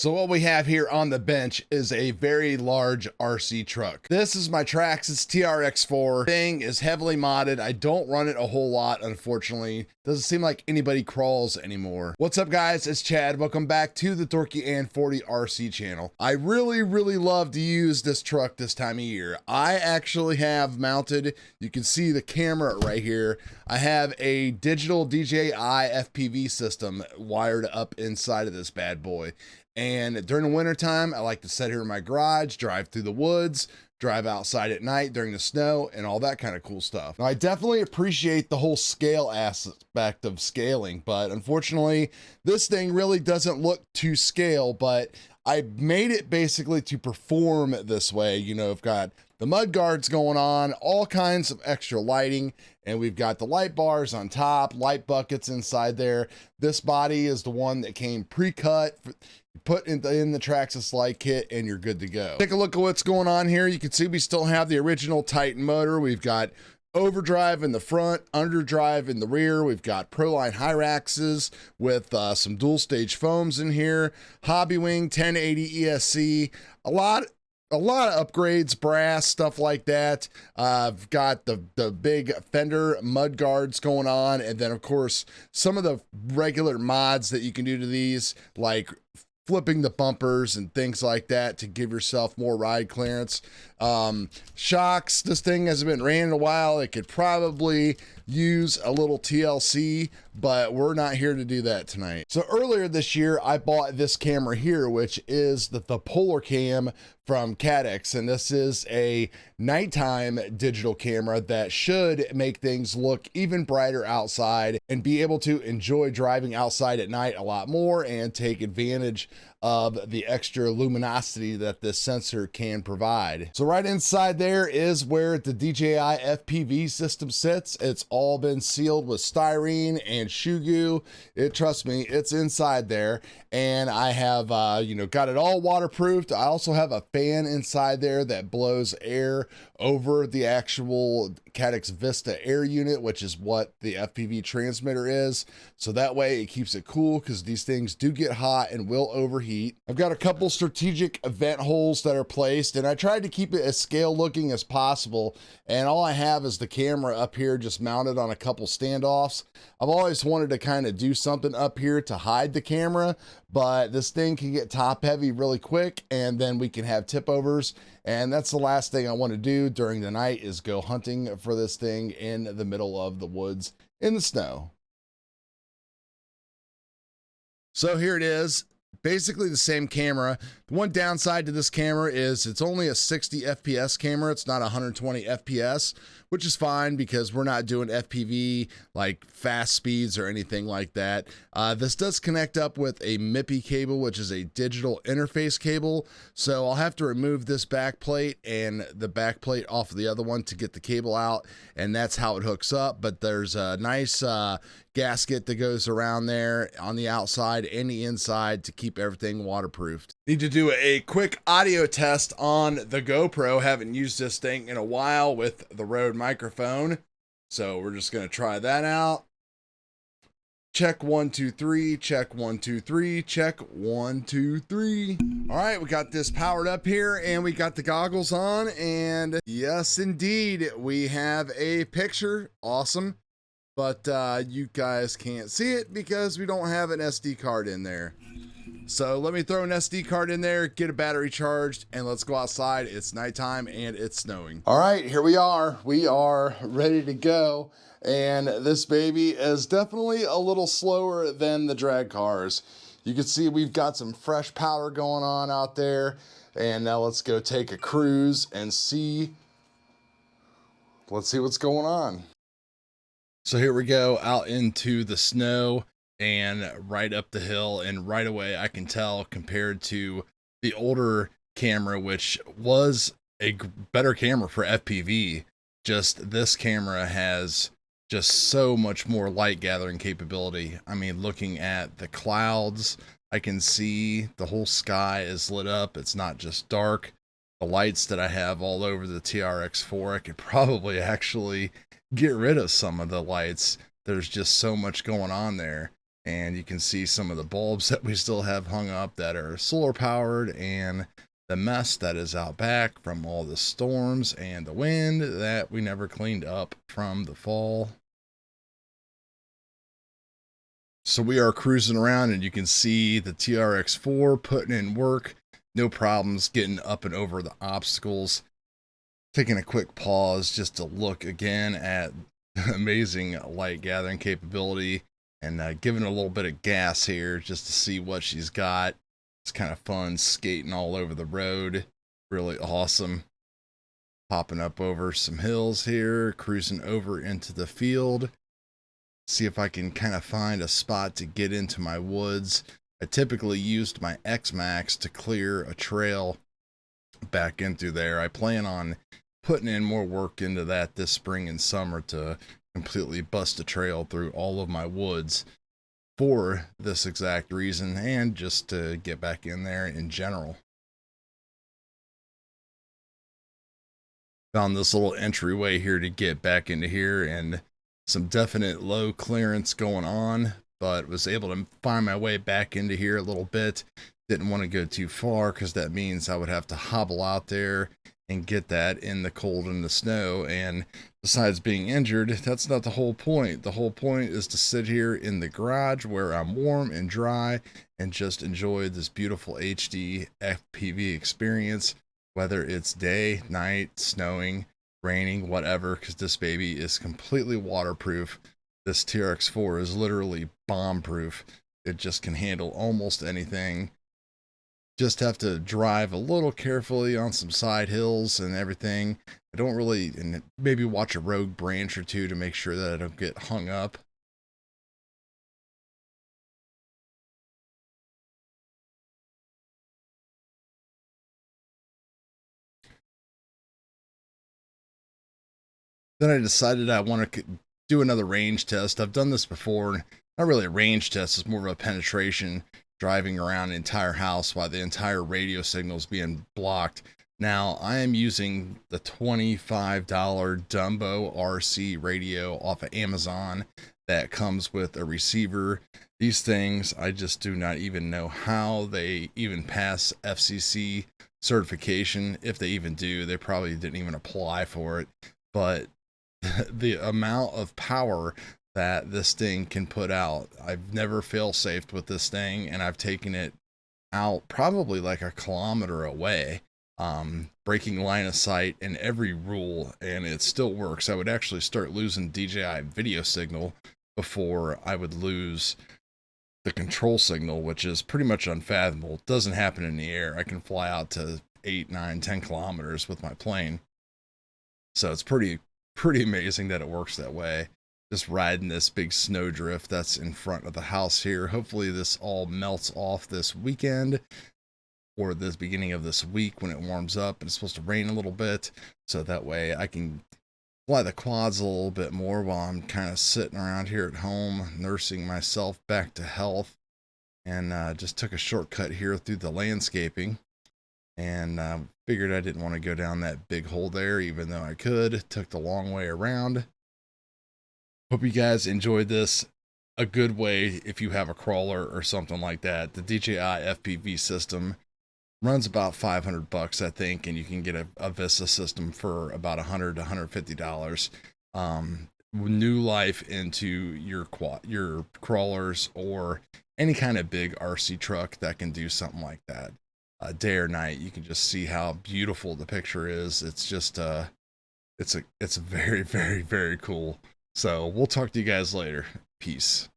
So what we have here on the bench is a very large RC truck. This is my Traxxas TRX4. Thing is heavily modded. I don't run it a whole lot, unfortunately. Doesn't seem like anybody crawls anymore. What's up, guys? It's Chad. Welcome back to the Dorky and 40 RC channel. I really love to use this truck this time of year. I actually have mounted, you can see the camera right here. I have a digital DJI FPV system wired up inside of this bad boy. And during the wintertime, I like to sit here in my garage, drive through the woods, drive outside at night during the snow, and all that kind of cool stuff. Now, I definitely appreciate the whole scale aspect of scaling, but unfortunately, this thing really doesn't look to scale, but I made it basically to perform this way. You know, I've got the mud guards going on, all kinds of extra lighting, and we've got the light bars on top, light buckets inside there. This body is the one that came pre-cut, put in the Traxxas light kit, and you're good to go. Take a look at what's going on here. You can see we still have the original Titan motor. We've got overdrive in the front, underdrive in the rear. We've got Proline Hyraxes with some dual stage foams in here. Hobbywing 1080 ESC. A lot of upgrades, brass, stuff like that. I've got the big fender mud guards going on, and then of course some of the regular mods that you can do to these, like flipping the bumpers and things like that to give yourself more ride clearance. Shocks, this thing hasn't been ran in a while. It could probably use a little TLC, but we're not here to do that tonight. So earlier this year, I bought this camera here, which is the Polar Cam from Caddx, and this is a nighttime digital camera that should make things look even brighter outside and be able to enjoy driving outside at night a lot more and take advantage of the extra luminosity that this sensor can provide. So right inside there is where the DJI FPV system sits. It's all been sealed with styrene and shoe goo. Trust me, it's inside there. And I have, got it all waterproofed. I also have a fan inside there that blows air over the actual Caddx Vista air unit, which is what the FPV transmitter is. So that way it keeps it cool, because these things do get hot and will overheat. I've got a couple strategic vent holes that are placed, and I tried to keep it as scale looking as possible. And all I have is the camera up here just mounted on a couple standoffs. I've always wanted to kind of do something up here to hide the camera, but this thing can get top heavy really quick, and then we can have tip overs. And that's the last thing I want to do during the night, is go hunting for this thing in the middle of the woods in the snow. So here it is. Basically the same camera. The one downside to this camera is it's only a 60 FPS camera. It's not 120 FPS, which is fine because we're not doing FPV like fast speeds or anything like that. This does connect up with a MIPI cable, which is a digital interface cable. So I'll have to remove this back plate and the back plate off of the other one to get the cable out, and that's how it hooks up. But there's a nice gasket that goes around there on the outside and the inside to keep everything waterproofed. Need to do a quick audio test on the GoPro. Haven't used this thing in a while with the Rode microphone, so we're just going to try that out. Check 1 2 3, check 1 2 3, check 1 2 3. All right, we got this powered up here and we got the goggles on, and yes indeed we have a picture. Awesome. But you guys can't see it because we don't have an SD card in there. So let me throw an SD card in there, get a battery charged, and let's go outside. It's nighttime and it's snowing. All right, here we are. We are ready to go. And this baby is definitely a little slower than the drag cars. You can see we've got some fresh powder going on out there. And now let's go take a cruise and see. Let's see what's going on. So here we go out into the snow and right up the hill, and right away I can tell, compared to the older camera, which was a better camera for FPV, just this camera has just so much more light gathering capability. I mean, looking at the clouds, I can see the whole sky is lit up. It's not just dark. The lights that I have all over the TRX4, I could probably actually get rid of some of the lights. There's just so much going on there. And you can see some of the bulbs that we still have hung up that are solar powered, and the mess that is out back from all the storms and the wind that we never cleaned up from the fall. So we are cruising around, and you can see the TRX4 putting in work. No problems getting up and over the obstacles. Taking a quick pause just to look again at amazing light gathering capability, and giving a little bit of gas here just to see what she's got. It's kind of fun skating all over the road. Really awesome. Popping up over some hills here, cruising over into the field. See if I can kind of find a spot to get into my woods. I typically used my X-Max to clear a trail back in through there. I plan on putting in more work into that this spring and summer to completely bust a trail through all of my woods for this exact reason, and just to get back in there in general. Found this little entryway here to get back into here, and some definite low clearance going on, but was able to find my way back into here a little bit. Didn't want to go too far because that means I would have to hobble out there and get that in the cold and the snow. And besides being injured, that's not the whole point. The whole point is to sit here in the garage where I'm warm and dry and just enjoy this beautiful HD FPV experience, whether it's day, night, snowing, raining, whatever, because this baby is completely waterproof. This TRX4 is literally bomb proof. It just can handle almost anything. Just have to drive a little carefully on some side hills and everything. I don't really, and maybe watch a rogue branch or two to make sure that I don't get hung up. Then I decided I want to do another range test. I've done this before. Not really a range test, it's more of a penetration, driving around the entire house while the entire radio signal is being blocked. Now, I am using the $25 Dumbo RC radio off of Amazon that comes with a receiver. These things, I just do not even know how they even pass FCC certification. If they even do, they probably didn't even apply for it. But the amount of power that this thing can put out, I've never fail-safed with this thing, and I've taken it out probably like a kilometer away, breaking line of sight in every rule, and it still works. I would actually start losing DJI video signal before I would lose the control signal, which is pretty much unfathomable. It doesn't happen in the air. I can fly out to 8, 9, 10 kilometers with my plane. So it's pretty amazing that it works that way. Just riding this big snowdrift that's in front of the house here. Hopefully this all melts off this weekend or this beginning of this week when it warms up, and it's supposed to rain a little bit, so that way I can fly the quads a little bit more while I'm kind of sitting around here at home nursing myself back to health. And just took a shortcut here through the landscaping, and figured I didn't want to go down that big hole there, even though I could. Took the long way around. Hope you guys enjoyed this. A good way if you have a crawler or something like that. The DJI FPV system runs about $500, I think, and you can get a Vista system for about $100 to $150. New life into your crawlers or any kind of big RC truck that can do something like that. Day or night, you can just see how beautiful the picture is. It's just it's very, very, very cool. So we'll talk to you guys later. Peace.